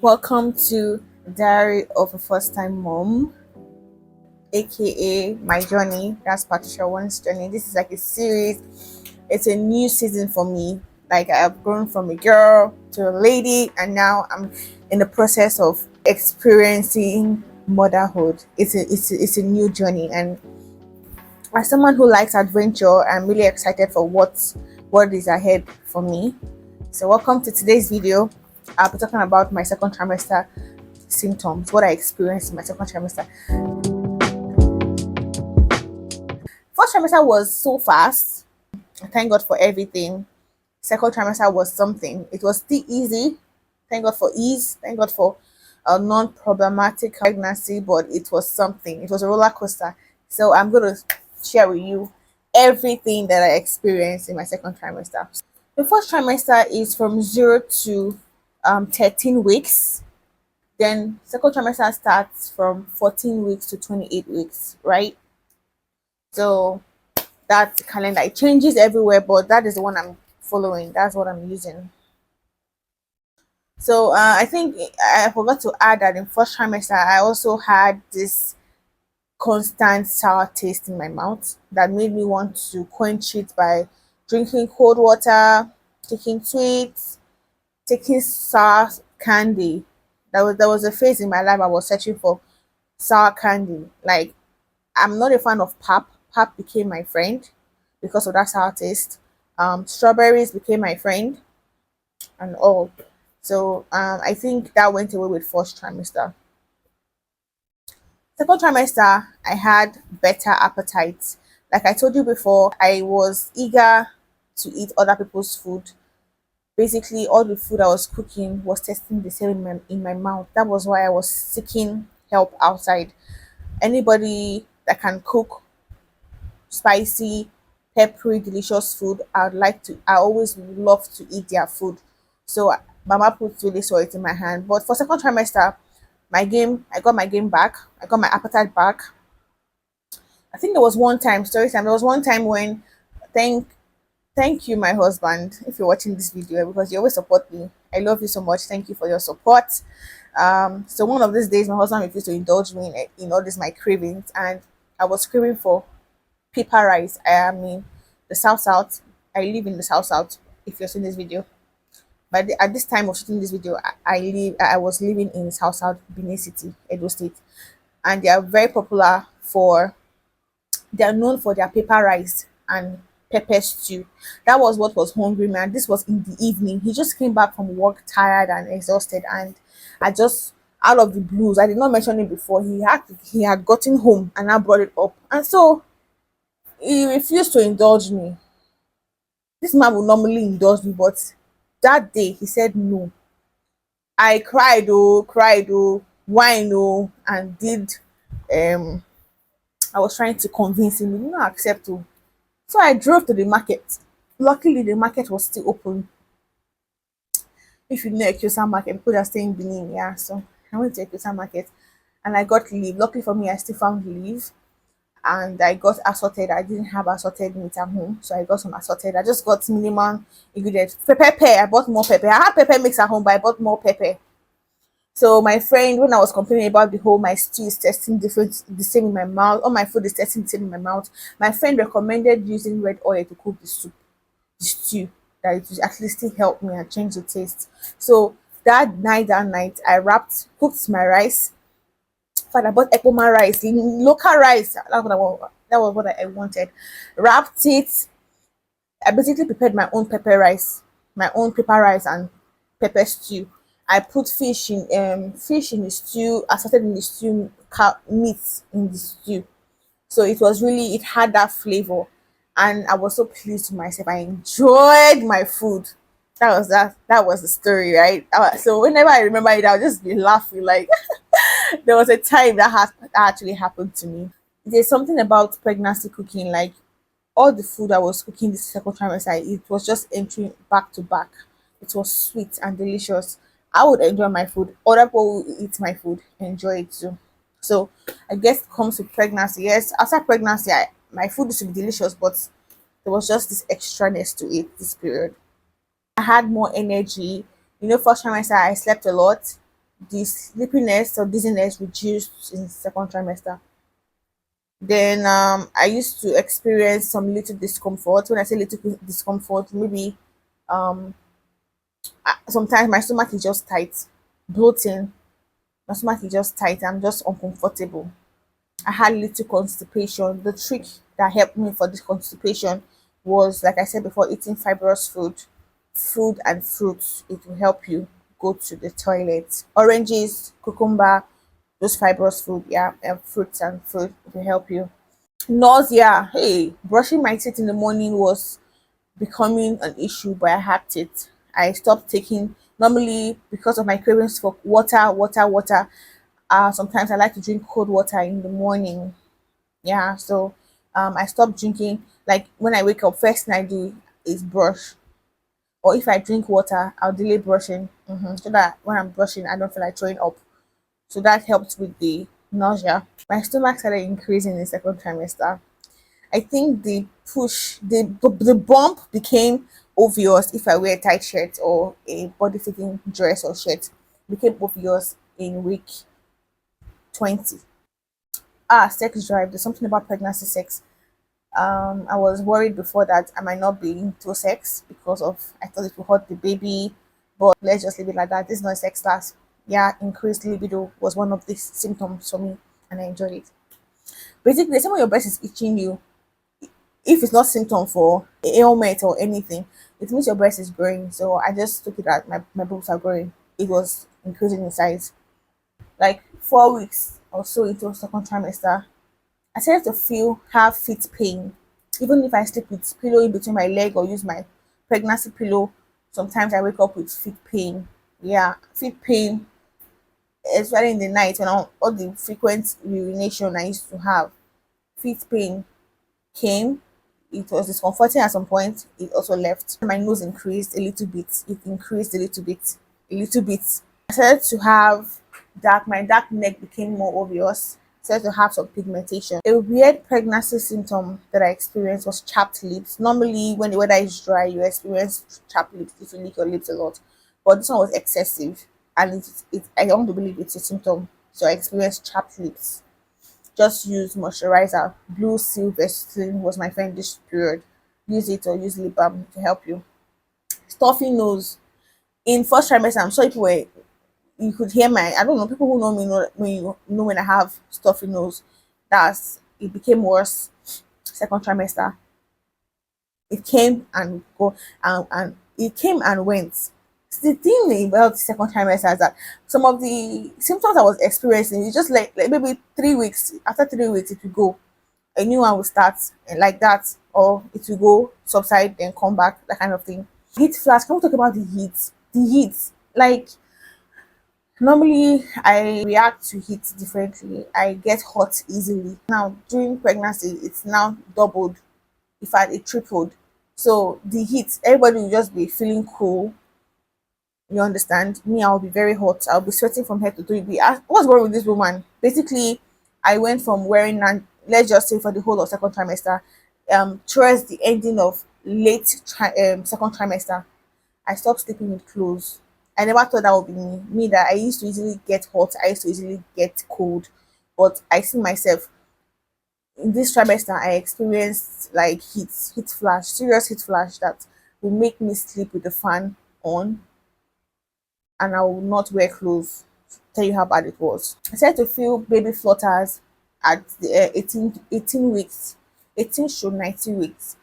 Welcome to Diary of a First Time Mom, aka my journey. That's Patricia WON's journey. This is like a series, it's a new season for me. Like, I've grown from a girl to a lady, and now I'm in the process of experiencing motherhood. It's a new journey, and as someone who likes adventure, I'm really excited for what is ahead for me. So, welcome to today's video. I'll be talking about my second trimester symptoms, what I experienced in my second trimester. First trimester was so fast. Thank God for everything. Second trimester was something. It was still easy. Thank God for ease. Thank God for a non-problematic pregnancy, but it was something. It was a roller coaster. So I'm going to share with you everything that I experienced in my second trimester. The first trimester is from 0 to 13 weeks. Then second trimester starts from 14 weeks to 28 weeks, right? So that calendar, it changes everywhere, but that is the one I'm following. That's what I'm using. So I think I forgot to add that in first trimester I also had this constant sour taste in my mouth that made me want to quench it by drinking cold water, taking sweets, taking sour candy. There was a phase in my life I was searching for sour candy. Like, I'm not a fan of pap. Pap became my friend because of that sour taste. Strawberries became my friend and all. So I think that went away with first trimester. Second trimester, I had better appetite. Like I told you before, I was eager to eat other people's food. Basically, all the food I was cooking was tasting the same in my mouth. That was why I was seeking help outside. Anybody that can cook spicy, peppery, delicious food, I always love to eat their food. So Mama put really saw it in my hand. But for second trimester, I got my game back. I got my appetite back. I think there was one time, story time, there was one time when, thank thank you, my husband, if you're watching this video, because you always support me. I love you so much. Thank you for your support. So one of these days, my husband refused to indulge me in all these my cravings, and I was craving for paper rice. I am in the South. I live in the South. If you're seeing this video, but at this time of shooting this video, I was living in South, Benin City, Edo State, and they are very popular for. They are known for their paper rice and pepper stew. That was what was hungry man. This was in the evening. He just came back from work tired and exhausted, and I just, out of the blues, I did not mention it before. He had gotten home and I brought it up, and so he refused to indulge me. This man would normally indulge me, but that day he said no. I cried, whine, and did. Um, I was trying to convince him, he did not accept. So I drove to the market. Luckily, the market was still open. If you know Ekiosa market, people that are staying in Benin, yeah. So I went to Ekiosa market and I got leave. Luckily for me, I still found leave, and I got assorted. I didn't have assorted meat at home, so I got some assorted. I just got minimum ingredients. Pepper. I bought more pepper. I had pepper mix at home, but I bought more pepper. So my friend, when I was complaining about the whole my stew is tasting different, the same in my mouth, all my food is tasting the same in my mouth, my friend recommended using red oil to cook the stew, that it would at least still help me and change the taste. So that night, I cooked my rice. Father, I bought Ekoma rice, local rice. That was what I wanted. Wrapped it. I basically prepared my own pepper rice and pepper stew. I put fish in the stew, assorted in the stew, meat in the stew. So it had that flavor, and I was so pleased with myself. I enjoyed my food. That was the story, right? So whenever I remember it, I'll just be laughing. Like, there was a time that actually happened to me. There's something about pregnancy cooking, like all the food I was cooking this second trimester, it was just entering back to back. It was sweet and delicious. I would enjoy my food. Other people who eat my food enjoy it too. So I guess it comes with pregnancy. Yes, after pregnancy, my food used to be delicious, but there was just this extraness to it this period. I had more energy. First trimester I slept a lot. The sleepiness or dizziness reduced in second trimester. Then I used to experience some little discomfort. When I say little discomfort, maybe sometimes my stomach is just tight, bloating. My stomach is just tight. I'm just uncomfortable. I had little constipation. The trick that helped me for this constipation was, like I said before, eating fibrous food and fruits. It will help you go to the toilet. Oranges, cucumber, those fibrous food, yeah, and fruits and fruit will help you. Nausea. Hey, brushing my teeth in the morning was becoming an issue, but I hacked it. I stopped taking, normally because of my cravings for water. Sometimes I like to drink cold water in the morning. Yeah, so I stopped drinking. Like when I wake up, first thing I do is brush. Or if I drink water, I'll delay brushing, so that when I'm brushing, I don't feel like throwing up. So that helped with the nausea. My stomach started increasing in the second trimester. I think the bump became obvious if I wear a tight shirt or a body fitting dress or shirt. Became obvious in week 20. Sex drive. There's something about pregnancy sex. I was worried before that I might not be into sex because of I thought it would hurt the baby, but let's just leave it like that. This is not a sex class. Yeah, increased libido was one of the symptoms for me, and I enjoyed it. Basically, some of your breast is itching you. If it's not symptom for ailment or anything, it means your breast is growing. So I just took it that my boobs are growing. It was increasing in size. Like 4 weeks or so into second trimester, I started to have feet pain. Even if I sleep with pillow in between my leg or use my pregnancy pillow, sometimes I wake up with feet pain. Yeah, feet pain, especially in the night when all the frequent urination I used to have. Feet pain came. It was discomforting at some point. It also left. My nose increased a little bit. It increased a little bit, a little bit. I started to have my dark neck became more obvious. Started to have some pigmentation. A weird pregnancy symptom that I experienced was chapped lips. Normally, when the weather is dry, you experience chapped lips if you lick your lips a lot. But this one was excessive, and I don't believe it's a symptom. So I experienced chapped lips. Just use moisturizer. Blue Seal Vaseline was my friend this period. Use it or use lip balm to help you. Stuffy nose. In first trimester, I'm sure people were you could hear my I don't know, people who know me know when I have stuffy nose. That's it became worse second trimester. It came and go and it came and went. The thing about the second trimester is that some of the symptoms I was experiencing is just like maybe 3 weeks. After 3 weeks it will go. A new one will start like that, or it will go subside then come back, that kind of thing. Heat flash. Can we talk about the heat? The heat. Like normally, I react to heat differently. I get hot easily. Now, during pregnancy, it's now doubled. In fact, it tripled. So the heat, everybody will just be feeling cool. You understand? Me, I'll be very hot. I'll be sweating from head to toe. What's wrong with this woman? Basically, I went from wearing, let's just say for the whole of second trimester, towards the ending of second trimester, I stopped sleeping with clothes. I never thought that would be me. Me that I used to easily get hot, I used to easily get cold. But I see myself in this trimester I experienced like heat flash, serious heat flash that will make me sleep with the fan on and I will not wear clothes. Tell you how bad it was. I started to feel baby flutters at the 18 weeks, 18 to 19 weeks.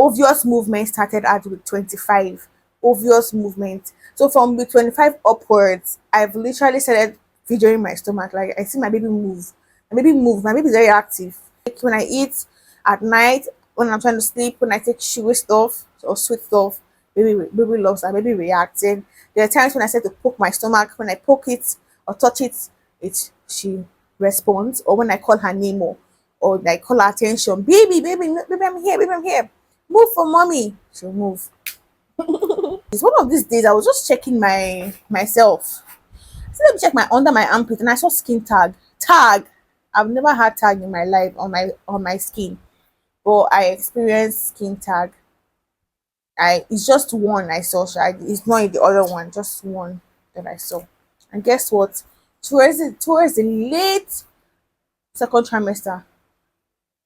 Obvious movement started at week 25. Obvious movement. So from week 25 upwards, I've literally started videoing my stomach. Like I see my baby move. My baby move. My baby is very active. Like when I eat at night, when I'm trying to sleep, when I take sugary stuff or sweet stuff, baby loves that. Baby reacts. And there are times when I start to poke my stomach. When I poke it or touch it, she responds. Or when I call her name or I call her attention, baby, no, baby, baby, I'm here. Move for mommy. She'll move. It's one of these days I was just checking myself. So let me check my under my armpit and I saw skin tag. Tag. I've never had tag in my life on my skin. But I experienced skin tag. It's just one I saw. It's not the other one, just one that I saw. And guess what? Towards the late second trimester,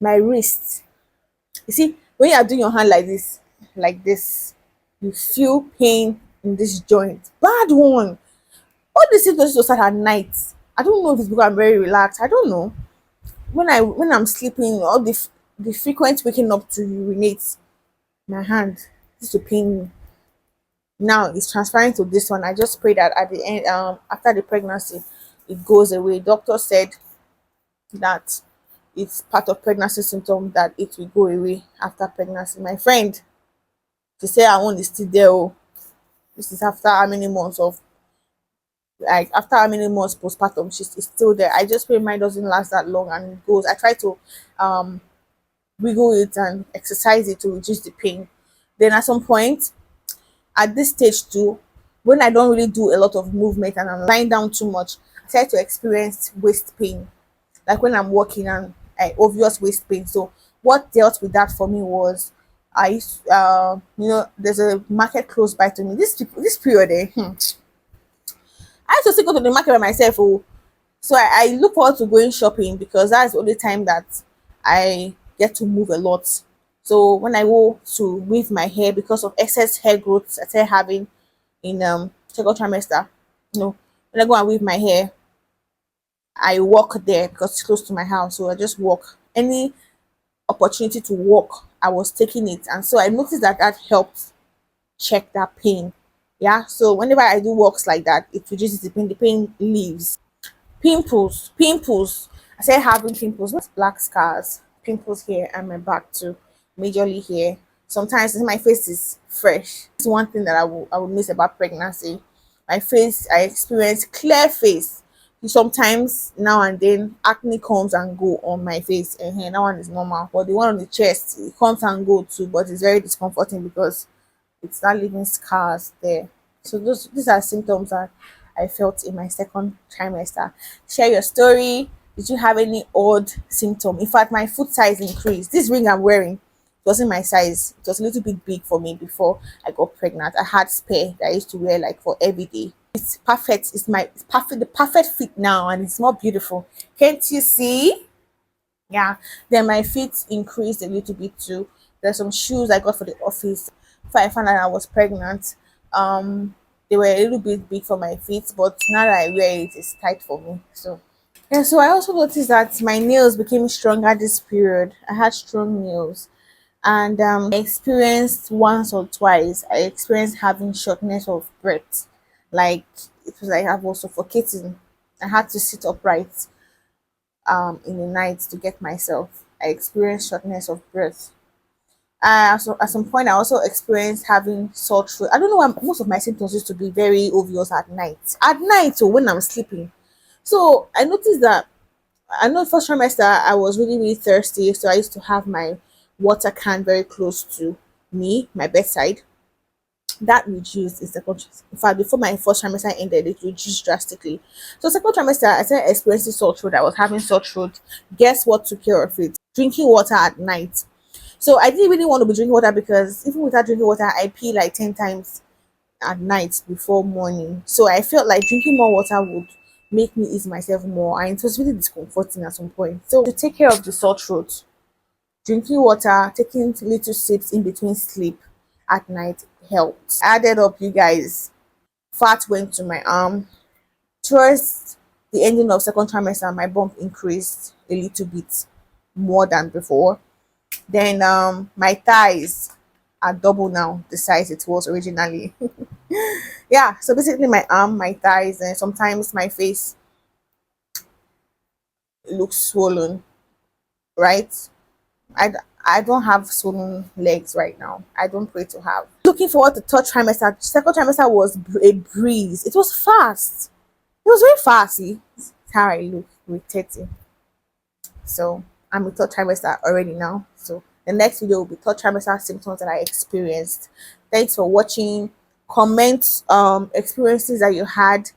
my wrist. You see, when you are doing your hand like this, you feel pain in this joint. Bad one. All these symptoms used to start at night. I don't know if it's because I'm very relaxed. I don't know. When I'm sleeping, all the frequent waking up to urinate, my hand used to pain me. Now it's transferring to this one. I just pray that at the end, after the pregnancy, it goes away. Doctor said that it's part of pregnancy symptom, that it will go away after pregnancy. My friend, she said her own is still there. Oh, this is after how many months of, like, after how many months postpartum, she's still there. I just pray mine doesn't last that long and it goes. I try to um wiggle it and exercise it to reduce the pain. Then at some point, at this stage too, when I don't really do a lot of movement and I'm lying down too much, I start to experience waist pain. Like when I'm walking and obvious waist pain. So what dealt with that for me was, I used, there's a market close by to me. This period, I used to still go to the market by myself. Oh, so I look forward to going shopping because that's the only time that I get to move a lot. So when I go to weave my hair because of excess hair growth I started having in second trimester, when I go and weave my hair, I walk there because it's close to my house. So I just walk. Any opportunity to walk, I was taking it. And so I noticed that that helped check that pain. Yeah. So whenever I do walks like that, it reduces the pain leaves. Pimples. I started having pimples, not black scars, pimples here and my back too, majorly here. Sometimes my face is fresh. It's one thing that I would miss about pregnancy. My face, I experience clear face. Sometimes now and then acne comes and go on my face, and that one is normal. But the one on the chest, it comes and go too, but it's very discomforting because it's not leaving scars there. So these are symptoms that I felt in my second trimester. Share your story. Did you have any odd symptom? In fact, my foot size increased. This ring I'm wearing, it wasn't my size. It was a little bit big for me before I got pregnant. I had spare that I used to wear like for every day. It's perfect. It's perfect, the perfect fit now, and it's more beautiful. Can't you see? Yeah. Then my feet increased a little bit too. There's some shoes I got for the office. Before I found out I was pregnant, um, they were a little bit big for my feet, but now that I wear it, it's tight for me. So yeah. So I also noticed that my nails became stronger this period. I had strong nails, and I experienced once or twice. I experienced having shortness of breath, like it was like I was suffocating. I had to sit upright in the night to get myself. I experienced shortness of breath. So at some point, I also experienced having sore throat. I don't know why most of my symptoms used to be very obvious at night. At night, or when I'm sleeping. So I noticed that, I know first trimester I was really really thirsty, so I used to have my water can very close to me, my bedside. That reduced in second. In fact, before my first trimester ended, it reduced drastically. So second trimester, I started experiencing sore throat. I was having sore throat. Guess what took care of it? Drinking water at night. So I didn't really want to be drinking water because even without drinking water, I pee like 10 times at night before morning. So I felt like drinking more water would make me ease myself more, and it was really discomforting at some point. So to take care of the sore throat, drinking water, taking little sips in between sleep at night helped. Added up, you guys. Fat went to my arm. Towards the ending of second trimester, my bump increased a little bit more than before. Then my thighs are double now the size it was originally. Yeah, so basically my arm, my thighs, and sometimes my face looks swollen, right? I, I don't have swollen legs right now. I don't pray to have. Looking forward to third trimester. Second trimester was a breeze. It was fast. It was very fast. See, that's how I look with 30. So I'm in third trimester already now. So the next video will be third trimester symptoms that I experienced. Thanks for watching. Comment experiences that you had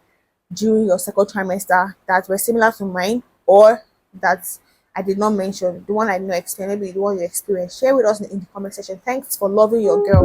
during your second trimester that were similar to mine, or that I did not mention, the one I did not explain, maybe the one you experienced. Share with us in the comment section. Thanks for loving your girl.